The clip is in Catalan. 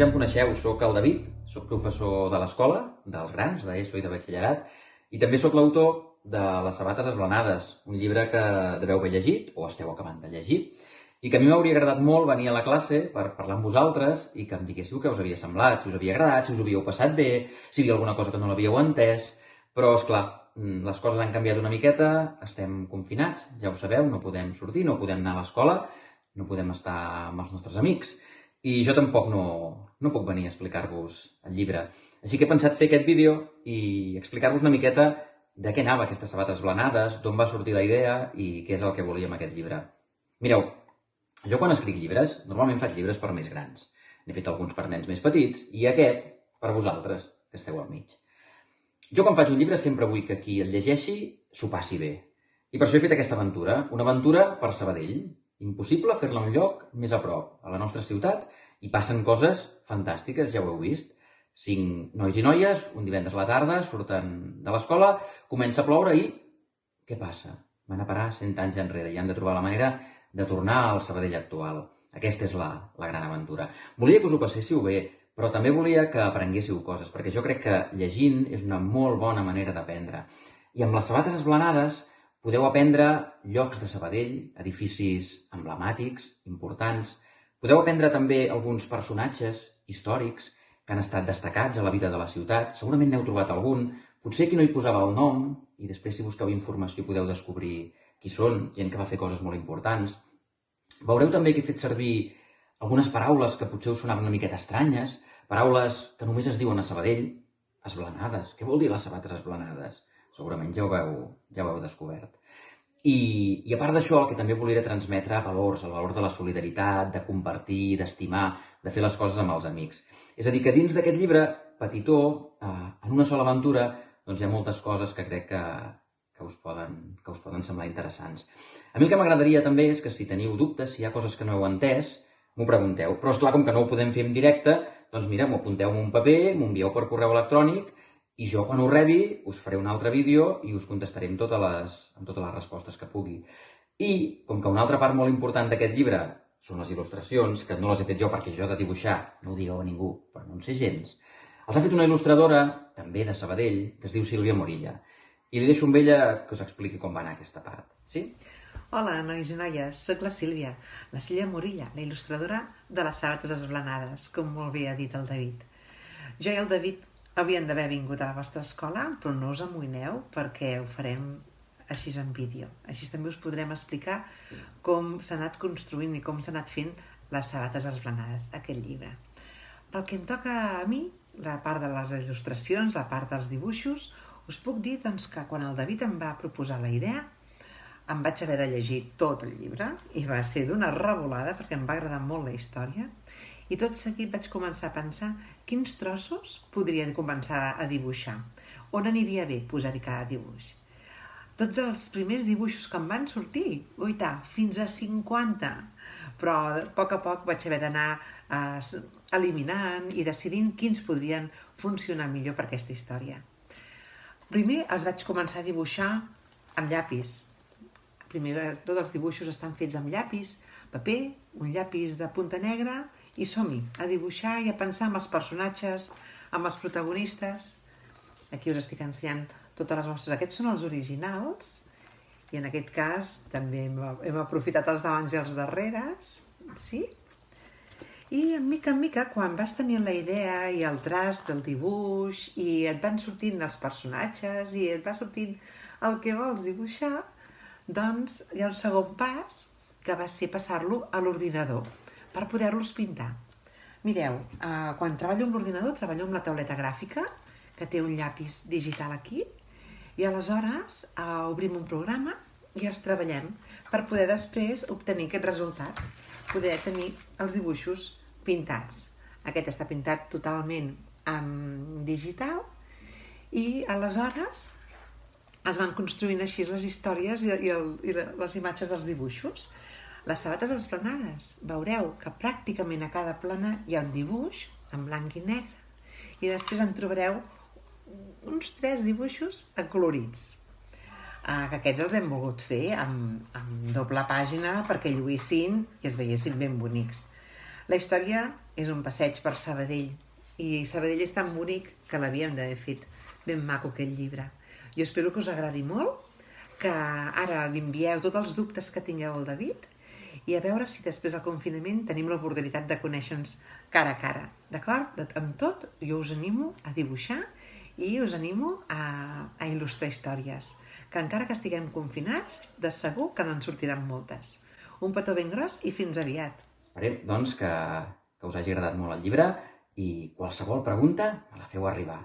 ja em coneixeu, sóc el David, sóc professor de l'escola, dels grans, d'ESO i de batxillerat, i també sóc l'autor de Les sabates esblanades, un llibre que deveu haver llegit, o esteu acabant de llegir, i que a mi m'hauria agradat molt venir a la classe per parlar amb vosaltres i que em diguéssiu què us havia semblat, si us havia agradat, si us ho havíeu passat bé, si hi havia alguna cosa que no l'havíeu entès, però, esclar, les coses han canviat una miqueta, estem confinats, ja ho sabeu, no podem sortir, no podem anar a l'escola, no podem estar amb els nostres amics, i jo tampoc no puc venir a explicar-vos el llibre. Així que he pensat fer aquest vídeo i explicar-vos una miqueta de què anava aquestes sabates esblanades, d'on va sortir la idea i què és el que volia amb aquest llibre. Mireu, jo quan escric llibres, normalment faig llibres per més grans. N'he fet alguns per nens més petits i aquest per vosaltres, que esteu al mig. Jo quan faig un llibre sempre vull que qui el llegeixi s'ho passi bé. I per això he fet aquesta aventura, una aventura per Sabadell. Impossible fer-la a un lloc més a prop, a la nostra ciutat, i passen coses fantàstiques, ja ho heu vist. 5 nois i noies, un divendres a la tarda, surten de l'escola, comença a ploure i... què passa? Van a parar 100 anys enrere i han de trobar la manera de tornar al Sabadell actual. Aquesta és la gran aventura. Volia que us ho passéssiu bé, però també volia que aprenguéssiu coses, perquè jo crec que llegint és una molt bona manera d'aprendre. I amb les sabates esblanades podeu aprendre llocs de Sabadell, edificis emblemàtics, importants. Podeu aprendre també alguns personatges històrics que han estat destacats a la vida de la ciutat. Segurament n'heu trobat algun. Potser qui no hi posava el nom, i després si busqueu informació podeu descobrir qui són, gent que va fer coses molt importants. Veureu també que he fet servir algunes paraules que potser us sonaven una miqueta estranyes, paraules que només es diuen a Sabadell, esblanades. Què vol dir les sabates esblanades? Segurament ja ho heu descobert. I a part d'això, el que també volia era transmetre valors, el valor de la solidaritat, de compartir, d'estimar, de fer les coses amb els amics. És a dir, que dins d'aquest llibre, petitó, en una sola aventura, doncs hi ha moltes coses que crec que us poden semblar interessants. A mi el que m'agradaria també és que si teniu dubtes, si hi ha coses que no heu entès, m'ho pregunteu. Però, esclar, com que no ho podem fer en directe, doncs mira, m'ho apunteu en un paper, m'ho envieu per correu electrònic, i jo, quan ho rebi, us faré un altre vídeo i us contestaré amb totes les respostes que pugui. I, com que una altra part molt important d'aquest llibre són les il·lustracions, que no les he fet jo perquè jo de dibuixar no ho digueu a ningú, però no en sé gens, els ha fet una il·lustradora, també de Sabadell, que es diu Sílvia Morilla. I li deixo amb ella que us expliqui com va anar aquesta part. Sí? Hola, nois i noies, sóc la Sílvia Morilla, la il·lustradora de les sabates esblanades, com molt bé ha dit el David. Jo i el David havien d'haver vingut a la vostra escola, però no us amoïneu perquè ho farem així en vídeo. Així també us podrem explicar com s'ha anat construint i com s'ha anat fent les sabates esblanades, aquest llibre. Pel que em toca a mi, la part de les il·lustracions, la part dels dibuixos, us puc dir doncs, que quan el David em va proposar la idea, em vaig haver de llegir tot el llibre i va ser d'una revolada perquè em va agradar molt la història. I tot seguit vaig començar a pensar quins trossos podria començar a dibuixar, on aniria bé posar-hi cada dibuix. Tots els primers dibuixos que em van sortir, fins a 50, però a poc vaig haver d'anar eliminant i decidint quins podrien funcionar millor per aquesta història. Primer els vaig començar a dibuixar amb llapis. Primer tots els dibuixos estan fets amb llapis, paper, un llapis de punta negra, i som-hi, a dibuixar i a pensar en els personatges, amb els protagonistes. Aquí us estic ensenyant totes les mostres. Aquests són els originals, i en aquest cas també hem aprofitat els davants i els darreres, sí? I en mica, quan vas tenint la idea i el traç del dibuix, i et van sortint els personatges, i et va sortint el que vols dibuixar, doncs hi ha un segon pas, que va ser passar-lo a l'ordinador, per poder-los pintar. Mireu, quan treballo amb l'ordinador, treballo amb la tauleta gràfica, que té un llapis digital aquí, i aleshores obrim un programa i els treballem per poder després obtenir aquest resultat, poder tenir els dibuixos pintats. Aquest està pintat totalment en digital i aleshores es van construint així les històries i les imatges dels dibuixos. Les sabates esblanades, veureu que pràcticament a cada plana hi ha un dibuix en blanc i negre i després en trobareu uns 3 dibuixos acolorits. Que aquests els hem volgut fer amb doble pàgina perquè lluïssin i es veiessin ben bonics. La història és un passeig per Sabadell i Sabadell és tan bonic que l'havíem d'haver fet ben maco aquest llibre. Jo espero que us agradi molt, que ara li envieu tots els dubtes que tingueu al David i a veure si després del confinament tenim l'oportunitat de conèixer-nos cara a cara. D'acord? Amb tot, jo us animo a dibuixar i us animo a il·lustrar històries, que encara que estiguem confinats, de segur que n'en sortiran moltes. Un petó ben gros i fins aviat. Esperem, doncs, que us hagi agradat molt el llibre i qualsevol pregunta me la feu arribar.